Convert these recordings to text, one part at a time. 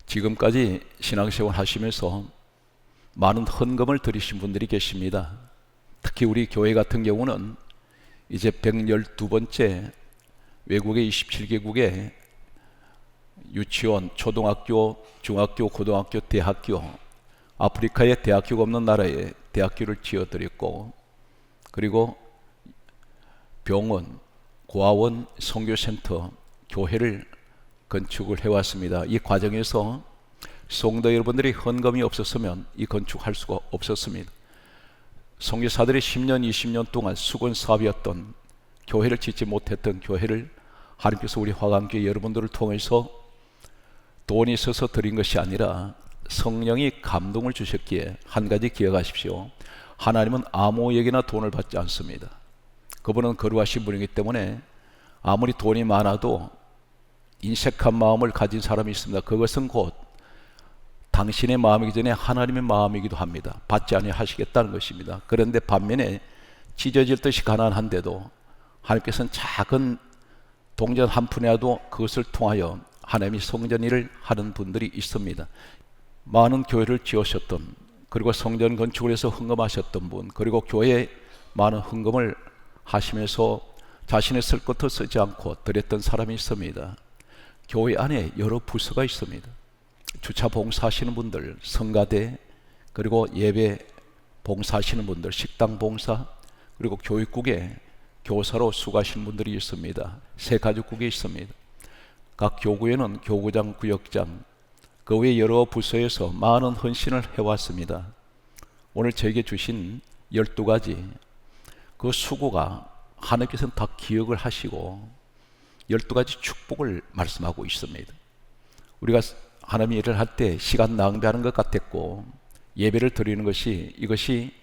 지금까지 신앙생활 하시면서 많은 헌금을 드리신 분들이 계십니다. 특히 우리 교회 같은 경우는 이제 112번째 외국의 27개국에 유치원, 초등학교, 중학교, 고등학교, 대학교, 아프리카에 대학교가 없는 나라에 대학교를 지어드렸고, 그리고 병원, 고아원, 선교센터, 교회를 건축을 해왔습니다. 이 과정에서 성도 여러분들이 헌금이 없었으면 이 건축할 수가 없었습니다. 선교사들이 10년, 20년 동안 수건 사업이었던, 교회를 짓지 못했던 교회를 하나님께서 우리 화강교회 여러분들을 통해서 돈이 있어서 드린 것이 아니라 성령이 감동을 주셨기에 한 가지 기억하십시오. 하나님은 아무에게나 돈을 받지 않습니다. 그분은 거룩하신 분이기 때문에 아무리 돈이 많아도 인색한 마음을 가진 사람이 있습니다. 그것은 곧 당신의 마음이기 전에 하나님의 마음이기도 합니다. 받지 아니하시겠다는 것입니다. 그런데 반면에 찢어질 듯이 가난한데도 하나님께서는 작은 동전 한 푼이라도 그것을 통하여 하나님이 성전 일을 하는 분들이 있습니다. 많은 교회를 지으셨던, 그리고 성전 건축을 해서 헌금하셨던 분, 그리고 교회에 많은 헌금을 하시면서 자신의 쓸 것도 쓰지 않고 드렸던 사람이 있습니다. 교회 안에 여러 부서가 있습니다. 주차 봉사하시는 분들, 성가대, 그리고 예배 봉사하시는 분들, 식당 봉사, 그리고 교육국에 교사로 수고하시는 분들이 있습니다. 새가족국에 있습니다. 각 교구에는 교구장, 구역장, 그 외 여러 부서에서 많은 헌신을 해왔습니다. 오늘 저에게 주신 12가지 그 수고가 하나님께서는 다 기억을 하시고 12가지 축복을 말씀하고 있습니다. 우리가 하나님의 일을 할 때 시간 낭비하는 것 같았고, 예배를 드리는 것이, 이것이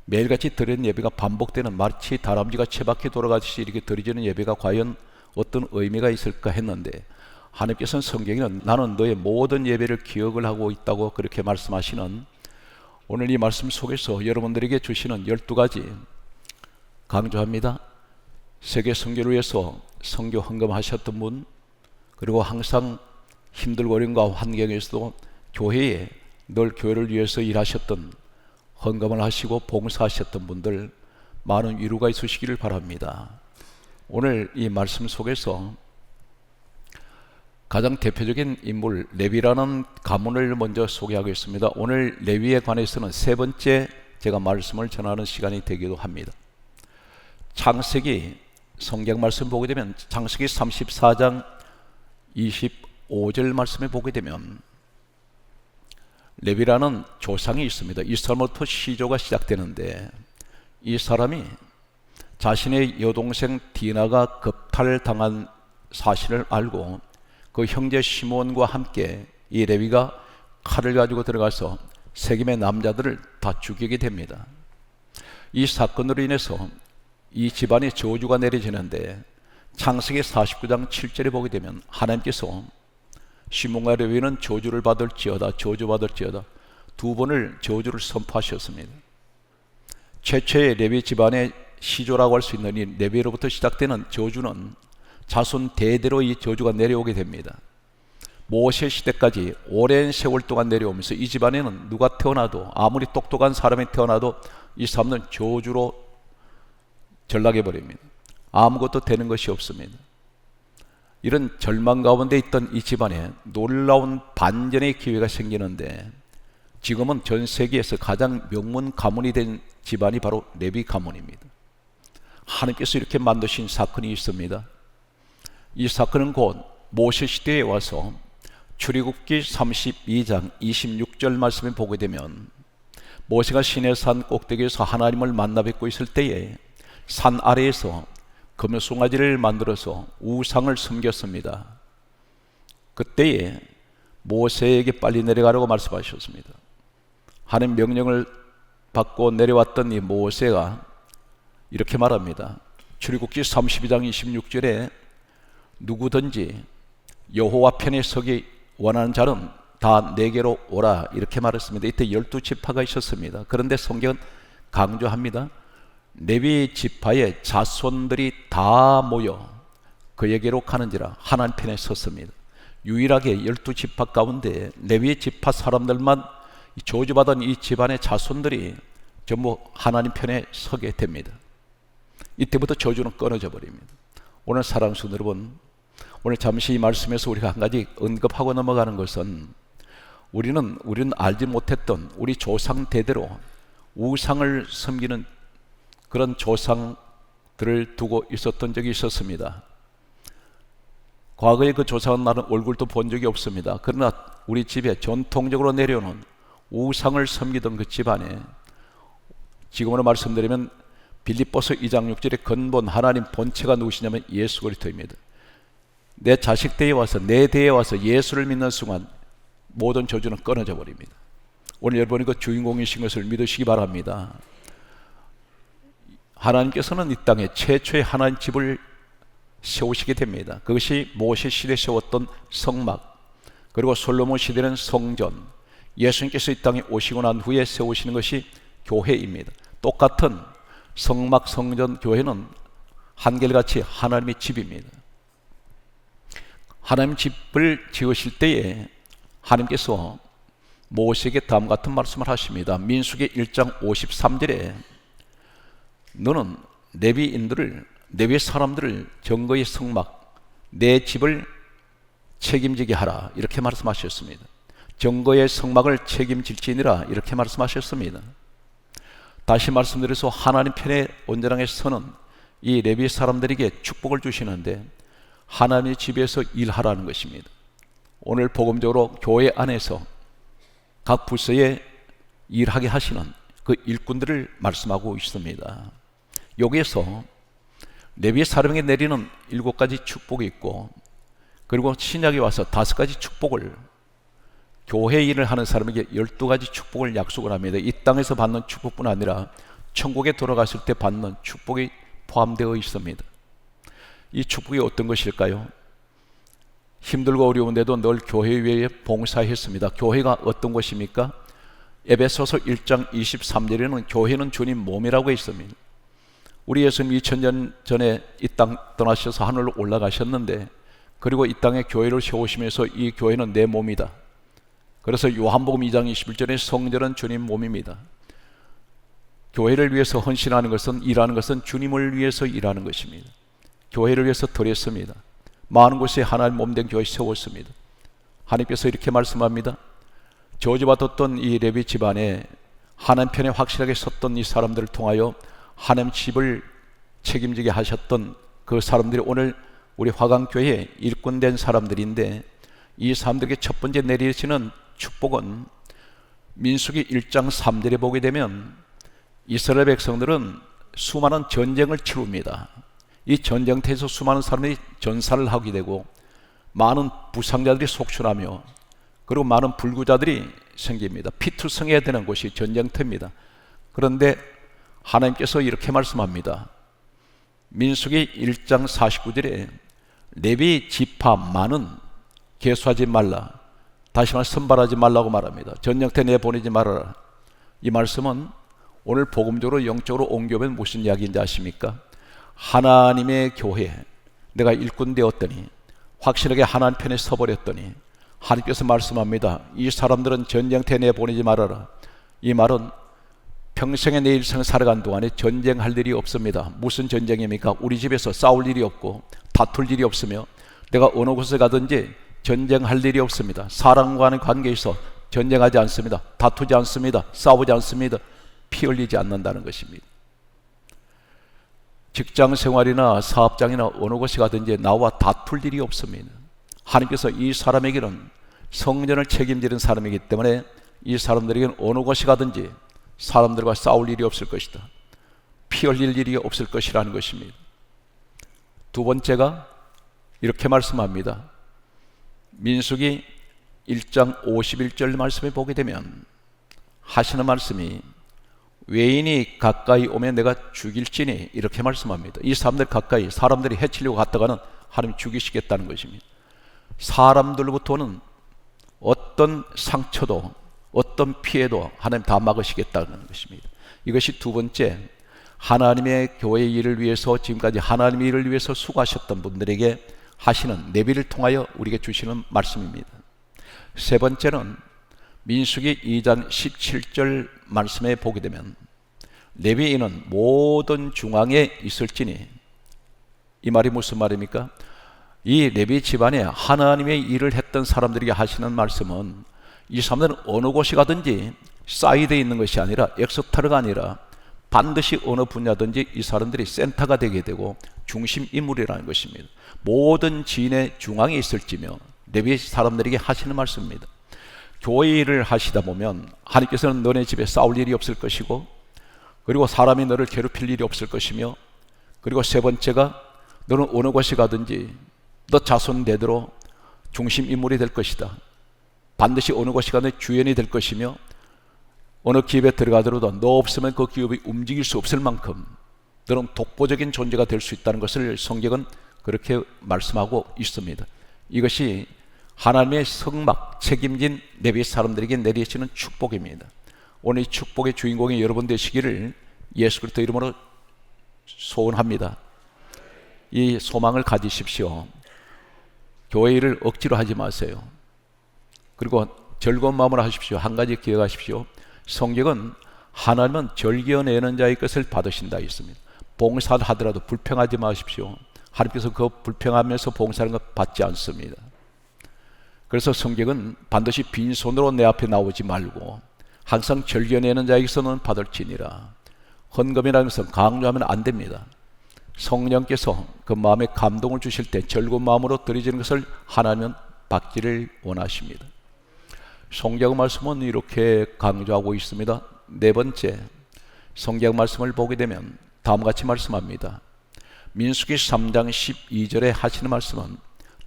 매일같이 드리는 예배가 반복되는, 마치 다람쥐가 쳇바퀴 돌아가듯이 이렇게 드려지는 예배가 과연 어떤 의미가 있을까 했는데, 하나님께서는 성경에는 나는 너의 모든 예배를 기억을 하고 있다고 그렇게 말씀하시는, 오늘 이 말씀 속에서 여러분들에게 주시는 12가지, 강조합니다. 세계 선교를 위해서 선교 헌금하셨던 분, 그리고 항상 힘들고 어려움과 환경에서도 교회에 늘 교회를 위해서 일하셨던, 헌금을 하시고 봉사하셨던 분들, 많은 위로가 있으시기를 바랍니다. 오늘 이 말씀 속에서 가장 대표적인 인물 레위라는 가문을 먼저 소개하겠습니다. 오늘 레위에 관해서는 세 번째 제가 말씀을 전하는 시간이 되기도 합니다. 창세기 성경 말씀 보게 되면 창세기 34장 25절 말씀에 보게 되면 레위라는 조상이 있습니다. 이 사람부터 시조가 시작되는데, 이 사람이 자신의 여동생 디나가 겁탈당한 사실을 알고 그 형제 시몬과 함께 이 레위가 칼을 가지고 들어가서 세겜의 남자들을 다 죽이게 됩니다. 이 사건으로 인해서 이 집안에 저주가 내려지는데, 창세기 49장 7절에 보게 되면 하나님께서 시몬과 레위는 저주를 받을지어다, 저주받을지어다, 두 번을 저주를 선포하셨습니다. 최초의 레위 집안의 시조라고 할 수 있는 이 레위로부터 시작되는 저주는 자손 대대로 이 저주가 내려오게 됩니다. 모세 시대까지 오랜 세월 동안 내려오면서 이 집안에는 누가 태어나도, 아무리 똑똑한 사람이 태어나도 이 사람은 저주로 전락해 버립니다. 아무것도 되는 것이 없습니다. 이런 절망 가운데 있던 이 집안에 놀라운 반전의 기회가 생기는데, 지금은 전 세계에서 가장 명문 가문이 된 집안이 바로 레위 가문입니다. 하나님께서 이렇게 만드신 사건이 있습니다. 이 사건은 곧 모세 시대에 와서 출애굽기 32장 26절 말씀에 보게 되면, 모세가 시내산 꼭대기에서 하나님을 만나 뵙고 있을 때에 산 아래에서 금송아지를 만들어서 우상을 섬겼습니다. 그때에 모세에게 빨리 내려가라고 말씀하셨습니다. 하나님 명령을 받고 내려왔던 이 모세가 이렇게 말합니다. 출애굽기 32장 26절에 누구든지 여호와 편에 서기 원하는 자는 다 내게로 오라, 이렇게 말했습니다. 이때 12지파가 있었습니다. 그런데 성경은 강조합니다. 레위 지파의 자손들이 다 모여 그에게로 가는지라 하나님 편에 섰습니다. 유일하게 12지파 가운데 레위 지파 사람들만 저주받은 이 집안의 자손들이 전부 하나님 편에 서게 됩니다. 이때부터 저주는 끊어져 버립니다. 오늘 사랑하는 성도 여러분, 오늘 잠시 이 말씀에서 우리가 한 가지 언급하고 넘어가는 것은 우리는 알지 못했던 우리 조상 대대로 우상을 섬기는 그런 조상들을 두고 있었던 적이 있었습니다. 과거에 그 조상은 나는 얼굴도 본 적이 없습니다. 그러나 우리 집에 전통적으로 내려오는 우상을 섬기던 그 집안에 지금으로 말씀드리면 빌립보서 2장 6절의 근본 하나님 본체가 누구시냐면 예수 그리스도입니다. 내 자식 때에 와서 내 대에 와서 예수를 믿는 순간 모든 저주는 끊어져 버립니다. 오늘 여러분이 그 주인공이신 것을 믿으시기 바랍니다. 하나님께서는 이 땅에 최초의 하나님 집을 세우시게 됩니다. 그것이 모세 시대에 세웠던 성막, 그리고 솔로몬 시대는 성전, 예수님께서 이 땅에 오시고 난 후에 세우시는 것이 교회입니다. 똑같은 성막, 성전, 교회는 한결같이 하나님의 집입니다. 하나님 집을 지으실 때에 하나님께서 모세에게 다음 같은 말씀을 하십니다. 민수기 1장 53절에 너는 레위 사람들을 정거의 성막, 내 집을 책임지게 하라, 이렇게 말씀하셨습니다. 정거의 성막을 책임질지니라, 이렇게 말씀하셨습니다. 다시 말씀드려서 하나님 편에 온전하게 서는 이 레위 사람들에게 축복을 주시는데 하나님의 집에서 일하라는 것입니다. 오늘 복음적으로 교회 안에서 각 부서에 일하게 하시는 그 일꾼들을 말씀하고 있습니다. 여기에서 레위 사람에게 내리는 7가지 축복이 있고, 그리고 신약에 와서 5가지 축복을, 교회 일을 하는 사람에게 12가지 축복을 약속을 합니다. 이 땅에서 받는 축복뿐 아니라 천국에 돌아갔을 때 받는 축복이 포함되어 있습니다. 이 축복이 어떤 것일까요? 힘들고 어려운데도 늘 교회 위에 봉사했습니다. 교회가 어떤 것입니까? 에베소서 1장 23절에는 교회는 주님 몸이라고 했습니다. 우리 예수님 2000년 전에 이 땅 떠나셔서 하늘로 올라가셨는데, 그리고 이 땅에 교회를 세우시면서 이 교회는 내 몸이다. 그래서 요한복음 2장 21절에 성전은 주님 몸입니다. 교회를 위해서 헌신하는 것은, 일하는 것은 주님을 위해서 일하는 것입니다. 교회를 위해서 드렸습니다. 많은 곳에 하나님 몸된 교회 세웠습니다. 하나님께서 이렇게 말씀합니다. 저주받았던 이 레위 집안에 하나님 편에 확실하게 섰던 이 사람들을 통하여 하나님 집을 책임지게 하셨던 그 사람들이 오늘 우리 화강교회에 일꾼된 사람들인데, 이 사람들에게 첫 번째 내리시는 축복은 민수기 1장 3절에 보게 되면 이스라엘 백성들은 수많은 전쟁을 치릅니다. 이 전쟁터에서 수많은 사람들이 전사를 하게 되고 많은 부상자들이 속출하며, 그리고 많은 불구자들이 생깁니다. 피투성해야 되는 곳이 전쟁터입니다. 그런데 하나님께서 이렇게 말씀합니다. 민수기 1장 49절에 레위 지파만은 계수하지 말라, 다시 말해 선발하지 말라고 말합니다. 전쟁터에 내보내지 말아라. 이 말씀은 오늘 복음적으로 영적으로 옮겨보면 무슨 이야기인지 아십니까? 하나님의 교회, 내가 일꾼 되었더니 확실하게 하나님 편에 서버렸더니 하나님께서 말씀합니다. 이 사람들은 전쟁터에 내보내지 말아라. 이 말은 평생에 내 일생 살아간 동안에 전쟁할 일이 없습니다. 무슨 전쟁입니까? 우리 집에서 싸울 일이 없고 다툴 일이 없으며 내가 어느 곳에 가든지 전쟁할 일이 없습니다. 사람과의 관계에서 전쟁하지 않습니다. 다투지 않습니다. 싸우지 않습니다. 피 흘리지 않는다는 것입니다. 직장 생활이나 사업장이나 어느 곳에 가든지 나와 다툴 일이 없습니다. 하나님께서 이 사람에게는 성전을 책임지는 사람이기 때문에 이 사람들에게는 어느 곳에 가든지 사람들과 싸울 일이 없을 것이다. 피 흘릴 일이 없을 것이라는 것입니다. 두 번째가 이렇게 말씀합니다. 민수기 1장 51절 말씀에 보게 되면 하시는 말씀이 외인이 가까이 오면 내가 죽일지니, 이렇게 말씀합니다. 이 사람들 가까이 사람들이 해치려고 갔다가는 하나님 죽이시겠다는 것입니다. 사람들로부터는 어떤 상처도 어떤 피해도 하나님 다 막으시겠다는 것입니다. 이것이 두 번째, 하나님의 교회 일을 위해서 지금까지 하나님의 일을 위해서 수고하셨던 분들에게 하시는 레위를 통하여 우리에게 주시는 말씀입니다. 세 번째는 민수기 2장 17절 말씀에 보게 되면 레위인은 모든 중앙에 있을지니, 이 말이 무슨 말입니까? 이 레위 집안에 하나님의 일을 했던 사람들에게 하시는 말씀은 이 사람들은 어느 곳에 가든지 사이드에 있는 것이 아니라 엑스터가 아니라 반드시 어느 분야든지 이 사람들이 센터가 되게 되고 중심 인물이라는 것입니다. 모든 지인의 중앙에 있을지며 레위 사람들에게 하시는 말씀입니다. 교회 일을 하시다 보면 하나님께서는 너네 집에 싸울 일이 없을 것이고, 그리고 사람이 너를 괴롭힐 일이 없을 것이며, 그리고 세 번째가 너는 어느 곳에 가든지 너 자손 대대로 중심 인물이 될 것이다. 반드시 어느 곳에 가든지 주연이 될 것이며, 어느 기업에 들어가더라도 너 없으면 그 기업이 움직일 수 없을 만큼 너는 독보적인 존재가 될 수 있다는 것을 성경은 그렇게 말씀하고 있습니다. 이것이 하나님의 성막 책임진 레위 사람들에게 내리시는 축복입니다. 오늘 이 축복의 주인공이 여러분 되시기를 예수 그리스도 이름으로 소원합니다. 이 소망을 가지십시오. 교회 일을 억지로 하지 마세요. 그리고 즐거운 마음으로 하십시오. 한 가지 기억하십시오. 성경은 하나님은 즐겨내는 자의 것을 받으신다 했습니다. 봉사를 하더라도 불평하지 마십시오. 하나님께서 그 불평하면서 봉사하는 것 받지 않습니다. 그래서 성경은 반드시 빈손으로 내 앞에 나오지 말고 항상 즐겨내는 자에게서는 받을지니라. 헌금이라는 것은 강요하면 안 됩니다. 성령께서 그 마음에 감동을 주실 때 즐거운 마음으로 드리지는 것을 하나님은 받기를 원하십니다. 성경 말씀은 이렇게 강조하고 있습니다. 네 번째, 성경 말씀을 보게 되면 다음과 같이 말씀합니다. 민수기 3장 12절에 하시는 말씀은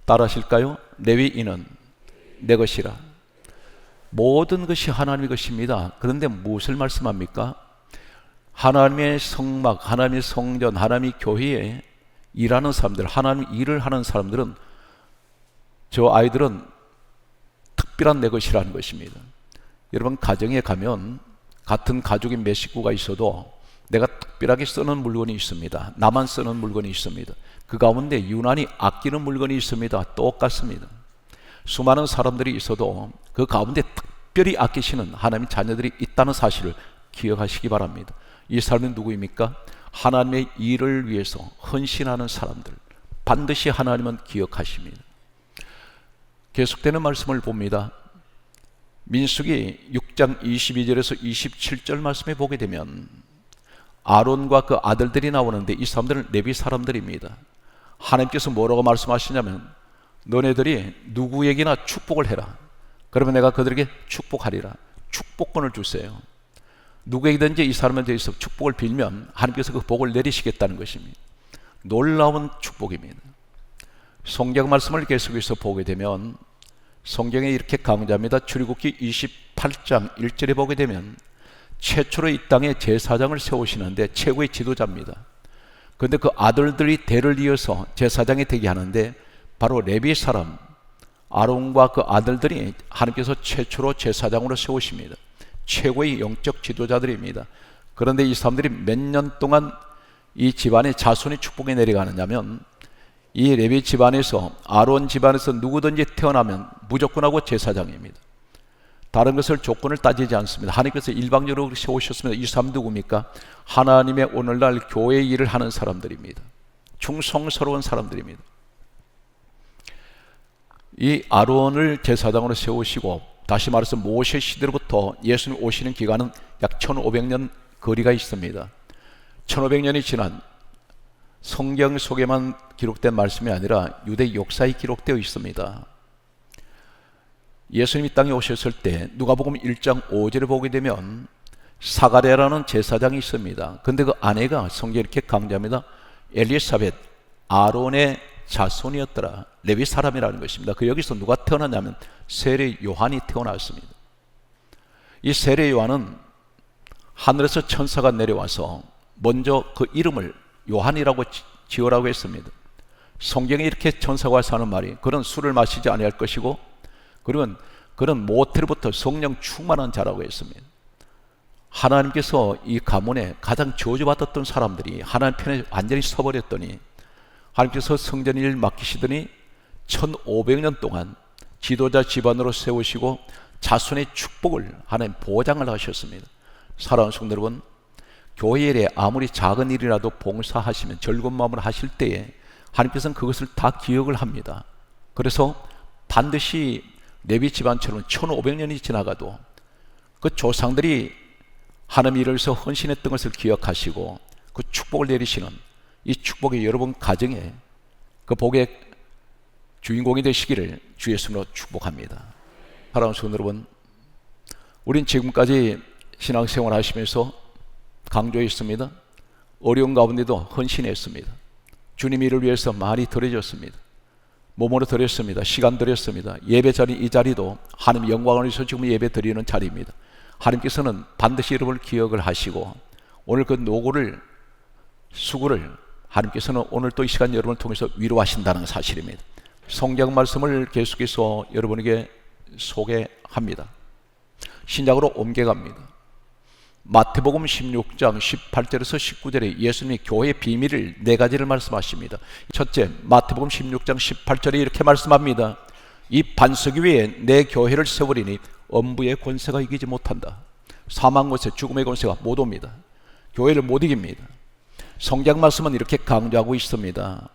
따라하실까요? 레위인은 내 것이라. 모든 것이 하나님의 것입니다. 그런데 무엇을 말씀합니까? 하나님의 성막, 하나님의 성전, 하나님의 교회에 일하는 사람들, 하나님 일을 하는 사람들은, 저 아이들은 특별한 내 것이라는 것입니다. 여러분, 가정에 가면 같은 가족이 몇 식구가 있어도 내가 특별하게 쓰는 물건이 있습니다. 나만 쓰는 물건이 있습니다. 그 가운데 유난히 아끼는 물건이 있습니다. 똑같습니다. 수많은 사람들이 있어도 그 가운데 특별히 아끼시는 하나님의 자녀들이 있다는 사실을 기억하시기 바랍니다. 이 사람은 누구입니까? 하나님의 일을 위해서 헌신하는 사람들, 반드시 하나님은 기억하십니다. 계속되는 말씀을 봅니다. 민수기 6장 22절에서 27절 말씀에 보게 되면 아론과 그 아들들이 나오는데 이 사람들은 레위 사람들입니다. 하나님께서 뭐라고 말씀하시냐면 너네들이 누구에게나 축복을 해라. 그러면 내가 그들에게 축복하리라. 축복권을 주세요. 누구에게든지 이 사람에 대해서 축복을 빌면 하나님께서 그 복을 내리시겠다는 것입니다. 놀라운 축복입니다. 성경 말씀을 계속해서 보게 되면 성경에 이렇게 강조합니다. 출애굽기 28장 1절에 보게 되면 최초로 이 땅에 제사장을 세우시는데 최고의 지도자입니다. 그런데 그 아들들이 대를 이어서 제사장이 되게 하는데 바로 레위 사람 아론과 그 아들들이 하나님께서 최초로 제사장으로 세우십니다. 최고의 영적 지도자들입니다. 그런데 이 사람들이 몇 년 동안 이 집안의 자손이 축복이 내려가느냐면 이 레위 집안에서 아론 집안에서 누구든지 태어나면 무조건 하고 제사장입니다. 다른 것을 조건을 따지지 않습니다. 하나님께서 일방적으로 세우셨습니다. 이 사람 누굽니까? 하나님의 오늘날 교회 일을 하는 사람들입니다. 충성스러운 사람들입니다. 이 아론을 제사장으로 세우시고 다시 말해서 모세 시대로부터 예수님 오시는 기간은 약 1500년 거리가 있습니다. 1500년이 지난 성경 속에만 기록된 말씀이 아니라 유대 역사에 기록되어 있습니다. 예수님이 땅에 오셨을 때 누가복음 1장 5절을 보게 되면 사가랴라는 제사장이 있습니다. 그런데 그 아내가 성경에 이렇게 강조합니다. 엘리사벳, 아론의 자손이었더라. 레위 사람이라는 것입니다. 그 여기서 누가 태어났냐면 세례 요한이 태어났습니다. 이 세례 요한은 하늘에서 천사가 내려와서 먼저 그 이름을 요한이라고 지으라고 했습니다. 성경에 이렇게 천사가 와서 하는 말이 그는 술을 마시지 아니할 것이고 그는 모태로부터 성령 충만한 자라고 했습니다. 하나님께서 이 가문에 가장 저주받았던 사람들이 하나님 편에 완전히 서버렸더니 하나님께서 성전 일 맡기시더니 1500년 동안 지도자 집안으로 세우시고 자손의 축복을 하나님 보장을 하셨습니다. 사랑하는 성도 여러분, 교회 일에 아무리 작은 일이라도 봉사하시면 즐거운 마음으로 하실 때에 하나님께서는 그것을 다 기억을 합니다. 그래서 반드시 레위 집안처럼 1500년이 지나가도 그 조상들이 하나님 일을 위해서 헌신했던 것을 기억하시고 그 축복을 내리시는 이 축복이 여러분 가정에 그 복의 주인공이 되시기를 주 예수님으로 축복합니다. 사랑하는 성도 여러분, 우린 지금까지 신앙생활 하시면서 강조했습니다. 어려운 가운데도 헌신했습니다. 주님 일을 위해서 많이 드려졌습니다. 몸으로 드렸습니다. 시간 드렸습니다. 예배 자리, 이 자리도 하나님 영광을 위해서 지금 예배 드리는 자리입니다. 하나님께서는 반드시 여러분을 기억을 하시고 오늘 그 노고를, 수고를 하나님께서는 오늘 또 이 시간 여러분을 통해서 위로하신다는 사실입니다. 성경 말씀을 계속해서 여러분에게 소개합니다. 신약으로 옮겨갑니다. 마태복음 16장 18절에서 19절에 예수님이 교회의 비밀을 네 가지를 말씀하십니다. 첫째, 마태복음 16장 18절에 이렇게 말씀합니다. 이 반석 위에 내 교회를 세우리니 엄부의 권세가 이기지 못한다. 사망 권세, 죽음의 권세가 못 옵니다. 교회를 못 이깁니다. 성경 말씀은 이렇게 강조하고 있습니다.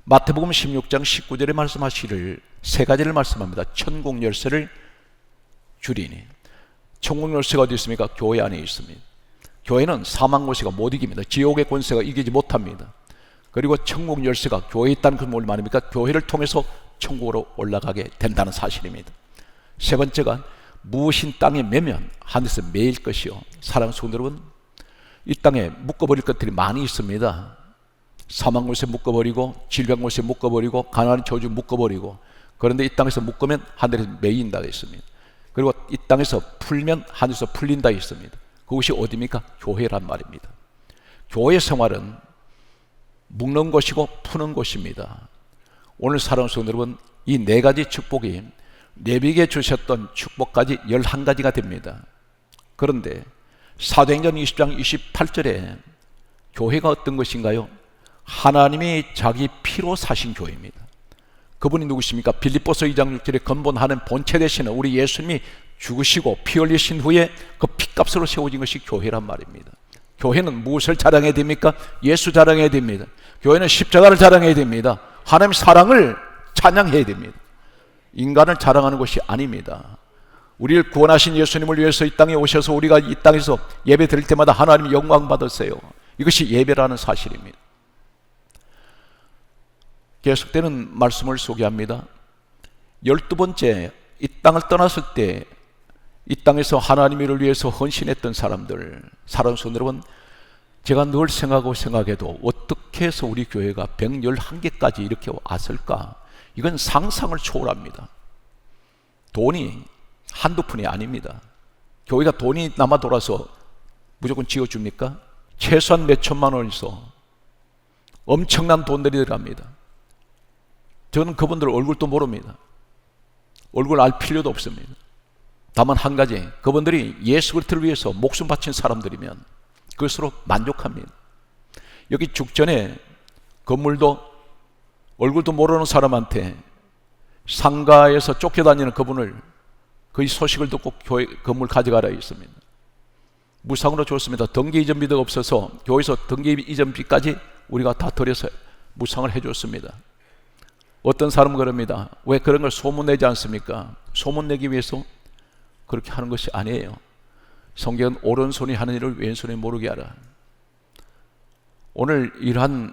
마태복음 16장 19절에 말씀하시기를 세 가지를 말씀합니다. 천국 열쇠를 주리니. 천국 열쇠가 어디 있습니까? 교회 안에 있습니다. 교회는 사망 권세가 못 이깁니다. 지옥의 권세가 이기지 못합니다. 그리고 천국 열쇠가 교회에 있다는 것은 뭘 말입니까? 교회를 통해서 천국으로 올라가게 된다는 사실입니다. 세 번째가 무엇인 땅에 매면 하늘에서 매일 것이요. 사랑하는 성도 여러분, 이 땅에 묶어버릴 것들이 많이 있습니다. 사망 권세 묶어버리고, 질병 권세 묶어버리고, 가난한 저주 묶어버리고, 그런데 이 땅에서 묶으면 하늘에서 매인다 했습니다. 그리고 이 땅에서 풀면 하늘에서 풀린다 했습니다. 그것이 어디입니까? 교회란 말입니다. 교회 생활은 묶는 것이고 푸는 것입니다. 오늘 사랑하는 성도 여러분, 이 네 가지 축복이 레위기에 주셨던 축복까지 11가지가 됩니다. 그런데 사도행전 20장 28절에 교회가 어떤 것인가요? 하나님이 자기 피로 사신 교회입니다. 그분이 누구십니까? 빌립보서 2장 6절에 근본하는 본체 되시는 우리 예수님이 죽으시고 피 흘리신 후에 그 피값으로 세워진 것이 교회란 말입니다. 교회는 무엇을 자랑해야 됩니까? 예수 자랑해야 됩니다. 교회는 십자가를 자랑해야 됩니다. 하나님의 사랑을 찬양해야 됩니다. 인간을 자랑하는 것이 아닙니다. 우리를 구원하신 예수님을 위해서 이 땅에 오셔서 우리가 이 땅에서 예배 드릴 때마다 하나님 영광 받으세요. 이것이 예배라는 사실입니다. 계속되는 말씀을 소개합니다. 12번째, 이 땅을 떠났을 때 이 땅에서 하나님을 위해서 헌신했던 사람들, 사랑하는 성도 여러분, 제가 늘 생각해도 어떻게 해서 우리 교회가 111개까지 이렇게 왔을까? 이건 상상을 초월합니다. 돈이 한두 푼이 아닙니다. 교회가 돈이 남아 돌아서 무조건 지어줍니까? 최소한 몇 천만 원에서 엄청난 돈들이 들어갑니다. 저는 그분들 얼굴도 모릅니다. 얼굴 알 필요도 없습니다. 다만 한 가지, 그분들이 예수 그리스도를 위해서 목숨 바친 사람들이면 그것으로 만족합니다. 여기 죽전에 건물도 얼굴도 모르는 사람한테 상가에서 쫓겨다니는 그분을 그 소식을 듣고 교회 건물 가져가라 했습니다. 무상으로 줬습니다. 등기 이전비도 없어서 교회에서 등기 이전비까지 우리가 다 들여서 무상을 해줬습니다. 어떤 사람은 그럽니다. 왜 그런 걸 소문내지 않습니까? 소문내기 위해서 그렇게 하는 것이 아니에요. 성경은 오른손이 하는 일을 왼손이 모르게 하라. 오늘 이러한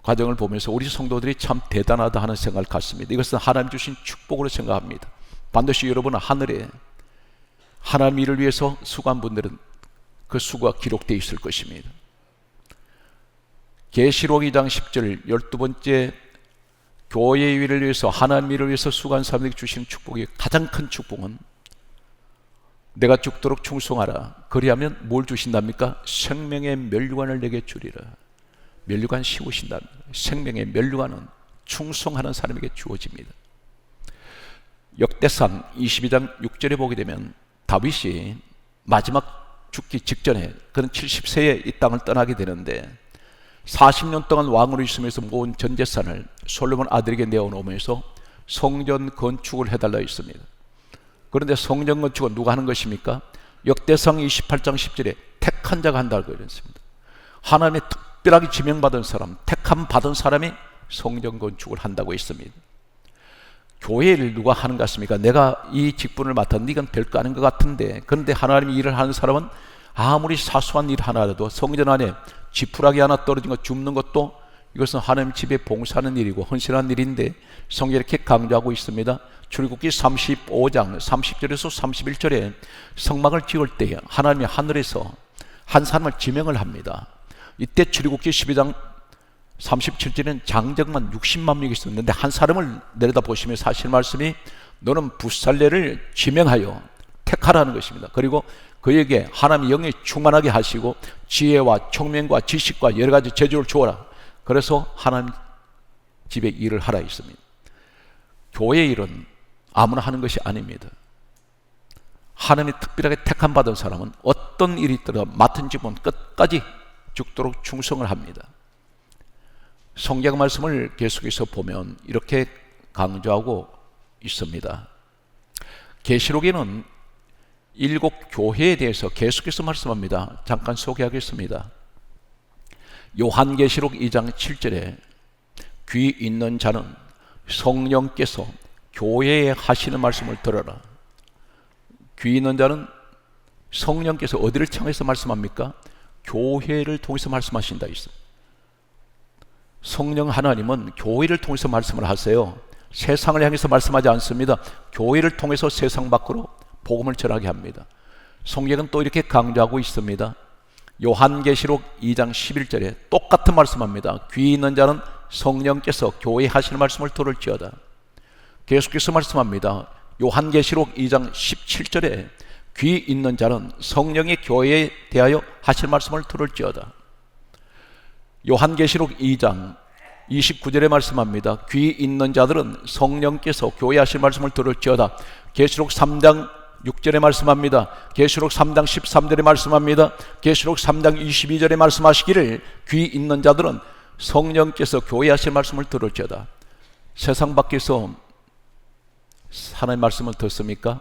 과정을 보면서 우리 성도들이 참 대단하다 하는 생각을 갖습니다. 이것은 하나님 주신 축복으로 생각합니다. 반드시 여러분은 하늘에 하나님 일을 위해서 수고한 분들은 그 수고가 기록되어 있을 것입니다. 계시록 2장 10절 12번째 교회의 일을 위해서 하나님 일을 위해서 수고한 사람들에게 주신 축복이 가장 큰 축복은 내가 죽도록 충성하라. 그리하면 뭘 주신답니까? 생명의 면류관을 내게 주리라. 면류관 씌우신답니다. 생명의 면류관은 충성하는 사람에게 주어집니다. 역대상 22장 6절에 보게 되면 다윗이 마지막 죽기 직전에 그는 70세에 이 땅을 떠나게 되는데 40년 동안 왕으로 있으면서 모은 전 재산을 솔로몬 아들에게 내어놓으면서 성전 건축을 해달라 했습니다. 그런데 성전 건축은 누가 하는 것입니까? 역대상 28장 10절에 택한 자가 한다고 그랬습니다. 하나님의 특별하게 지명받은 사람, 택함 받은 사람이 성전 건축을 한다고 했습니다. 교회를 누가 하는 것 같습니까? 내가 이 직분을 맡았는데 이건 별거 아닌 것 같은데, 그런데 하나님이 일을 하는 사람은 아무리 사소한 일 하나라도 성전 안에 지푸라기 하나 떨어진 거 줍는 것도 이것은 하나님 집에 봉사하는 일이고 헌신하는 일인데 성경이 이렇게 강조하고 있습니다. 출애굽기 35장 30절에서 31절에 성막을 지을 때 하나님이 하늘에서 한 사람을 지명을 합니다. 이때 출애굽기 12장 37절에는 장정만 60만 명이 있었는데 한 사람을 내려다 보시면서 하실 말씀이 너는 부살레를 지명하여 택하라는 것입니다. 그리고 그에게 하나님의 영이 충만하게 하시고 지혜와 총명과 지식과 여러 가지 재주를 주어라. 그래서 하나님 집에 일을 하라 했습니다. 교회 일은 아무나 하는 것이 아닙니다. 하나님이 특별하게 택함 받은 사람은 어떤 일이 있더라도 맡은 직분 끝까지 죽도록 충성을 합니다. 성경 말씀을 계속해서 보면 이렇게 강조하고 있습니다. 계시록에는 7 교회에 대해서 계속해서 말씀합니다. 잠깐 소개하겠습니다. 요한계시록 2장 7절에 귀 있는 자는 성령께서 교회에 하시는 말씀을 들어라. 귀 있는 자는 성령께서 어디를 향해서 말씀합니까? 교회를 통해서 말씀하신다 했어요. 성령 하나님은 교회를 통해서 말씀을 하세요. 세상을 향해서 말씀하지 않습니다. 교회를 통해서 세상 밖으로 복음을 전하게 합니다. 성경은 또 이렇게 강조하고 있습니다. 요한계시록 2장 11절에 똑같은 말씀합니다. 귀 있는 자는 성령께서 교회에 하시는 말씀을 들을지어다. 계속해서 말씀합니다. 요한계시록 2장 17절에 귀 있는 자는 성령이 교회에 대하여 하실 말씀을 들을지어다. 요한계시록 2장 29절에 말씀합니다. 귀 있는 자들은 성령께서 교회에 하실 말씀을 들을지어다. 계시록 3장 6절에 말씀합니다. 계시록 3장 13절에 말씀합니다. 계시록 3장 22절에 말씀하시기를 귀 있는 자들은 성령께서 교회에 하실 말씀을 들을지어다. 세상 밖에서 하나님의 말씀을 듣습니까?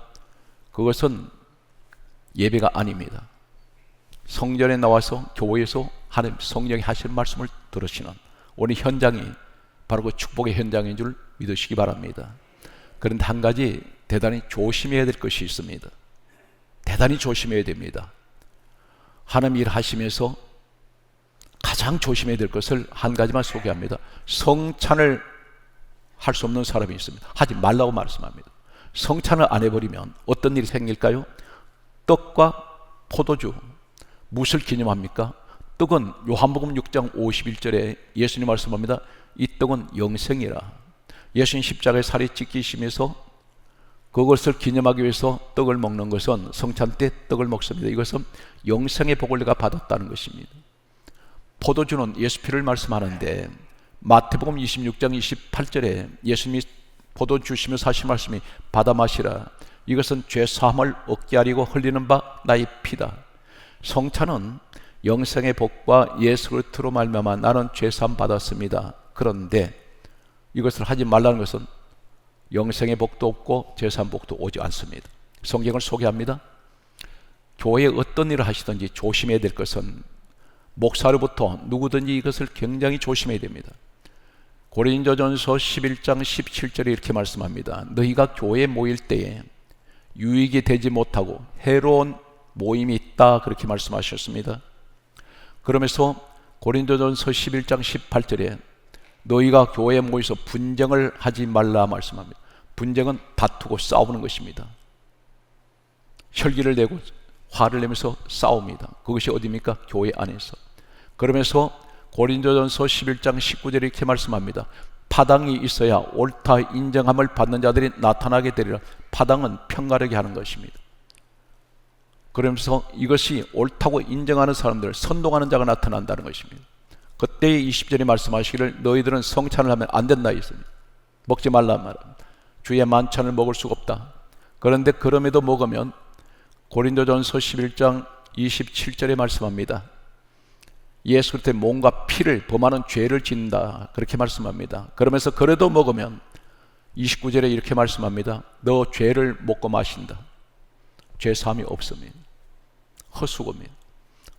그것은 예배가 아닙니다. 성전에 나와서 교회에서 하나님 성령이 하시는 말씀을 들으시는 오늘 현장이 바로 그 축복의 현장인 줄 믿으시기 바랍니다. 그런데 한 가지 대단히 조심해야 될 것이 있습니다. 대단히 조심해야 됩니다. 하나님 일 하시면서 가장 조심해야 될 것을 한 가지만 소개합니다. 성찬을 할 수 없는 사람이 있습니다. 하지 말라고 말씀합니다. 성찬을 안 해버리면 어떤 일이 생길까요? 떡과 포도주, 무엇을 기념합니까? 떡은 요한복음 6장 51절에 예수님 말씀합니다. 이 떡은 영생이라. 예수님 십자가에 살이 찢기시면서 그것을 기념하기 위해서 떡을 먹는 것은 성찬 때 떡을 먹습니다. 이것은 영생의 복을 내가 받았다는 것입니다. 포도주는 예수 피를 말씀하는데 마태복음 26장 28절에 예수님이 포도주 주시면서 하신 말씀이 받아 마시라. 이것은 죄 사함을 얻게 하려고 흘리는 바 나의 피다. 성찬은 영생의 복과 예수 그리스도로 말미암아 나는 죄 사함 받았습니다. 그런데 이것을 하지 말라는 것은 영생의 복도 없고 죄 사함 복도 오지 않습니다. 성경을 소개합니다. 교회에 어떤 일을 하시든지 조심해야 될 것은 목사로부터 누구든지 이것을 굉장히 조심해야 됩니다. 고린도전서 11장 17절에 이렇게 말씀합니다. 너희가 교회에 모일 때에 유익이 되지 못하고 해로운 모임이 있다 그렇게 말씀하셨습니다. 그러면서 고린도전서 11장 18절에 너희가 교회에 모여서 분쟁을 하지 말라 말씀합니다. 분쟁은 다투고 싸우는 것입니다. 혈기를 내고 화를 내면서 싸웁니다. 그것이 어디입니까? 교회 안에서. 그러면서 고린도전서 11장 19절에 이렇게 말씀합니다. 파당이 있어야 옳다 인정함을 받는 자들이 나타나게 되리라. 파당은 편가르게 하는 것입니다. 그러면서 이것이 옳다고 인정하는 사람들, 선동하는 자가 나타난다는 것입니다. 그때 20절에 말씀하시기를 너희들은 성찬을 하면 안 된다 했습니다. 먹지 말라 말합니다. 주의 만찬을 먹을 수가 없다. 그런데 그럼에도 먹으면 고린도전서 11장 27절에 말씀합니다. 예수 그리스도의 몸과 피를 범하는 죄를 짓는다, 그렇게 말씀합니다. 그러면서 그래도 먹으면 29절에 이렇게 말씀합니다. 너 죄를 먹고 마신다. 죄 사함이 없으면 헛수고입니다.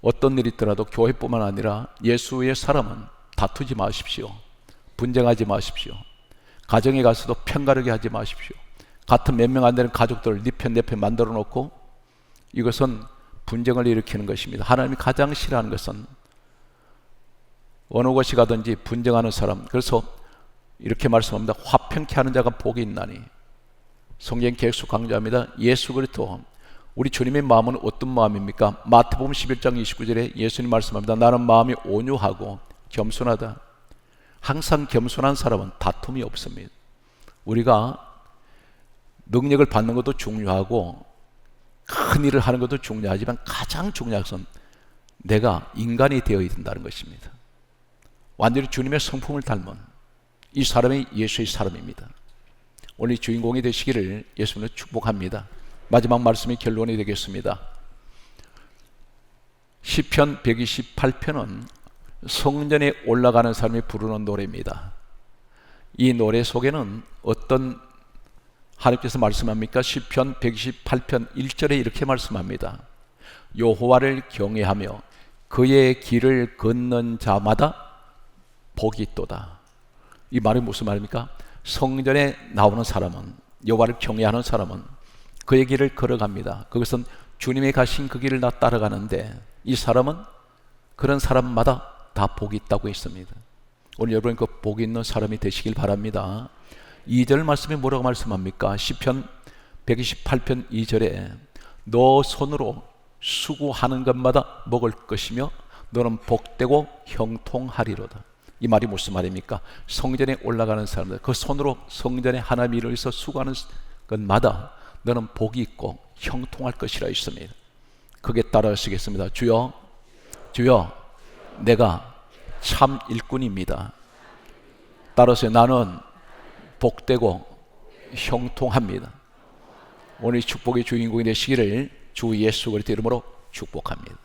어떤 일이 있더라도 교회뿐만 아니라 예수의 사람은 다투지 마십시오. 분쟁하지 마십시오. 가정에 가서도 편가르게 하지 마십시오. 같은 몇 명 안 되는 가족들을 네 편 내 편 만들어 놓고, 이것은 분쟁을 일으키는 것입니다. 하나님이 가장 싫어하는 것은 어느 곳이 가든지 분쟁하는 사람. 그래서 이렇게 말씀합니다. 화평케 하는 자가 복이 있나니. 성경 계속 강조합니다. 예수 그리스도, 우리 주님의 마음은 어떤 마음입니까? 마태복음 11장 29절에 예수님 말씀합니다. 나는 마음이 온유하고 겸손하다. 항상 겸손한 사람은 다툼이 없습니다. 우리가 능력을 받는 것도 중요하고 큰 일을 하는 것도 중요하지만 가장 중요한 것은 내가 인간이 되어야 된다는 것입니다. 완전히 주님의 성품을 닮은 이 사람이 예수의 사람입니다. 오늘 주인공이 되시기를 예수님을 축복합니다. 마지막 말씀이 결론이 되겠습니다. 시편 128편은 성전에 올라가는 사람이 부르는 노래입니다. 이 노래 속에는 어떤 하나님께서 말씀합니까? 시편 128편 1절에 이렇게 말씀합니다. 여호와를 경외하며 그의 길을 걷는 자마다 복이 있도다. 이 말이 무슨 말입니까? 성전에 나오는 사람은, 여호와를 경외하는 사람은 그의 길을 걸어갑니다. 그것은 주님이 가신 그 길을 다 따라가는데, 이 사람은 그런 사람마다 다 복이 있다고 했습니다. 오늘 여러분 그 복이 있는 사람이 되시길 바랍니다. 2절 말씀에 뭐라고 말씀합니까? 시편 128편 2절에 너 손으로 수고하는 것마다 먹을 것이며 너는 복되고 형통하리로다. 이 말이 무슨 말입니까? 성전에 올라가는 사람들, 그 손으로 성전에 하나님의 일을 위해서 수고하는 것마다 너는 복이 있고 형통할 것이라 있습니다. 그게 따라하시겠습니다. 주여, 주여, 내가 참 일꾼입니다. 따라서 나는 복되고 형통합니다. 오늘 축복의 주인공이 되시기를 주 예수 그리스도 이름으로 축복합니다.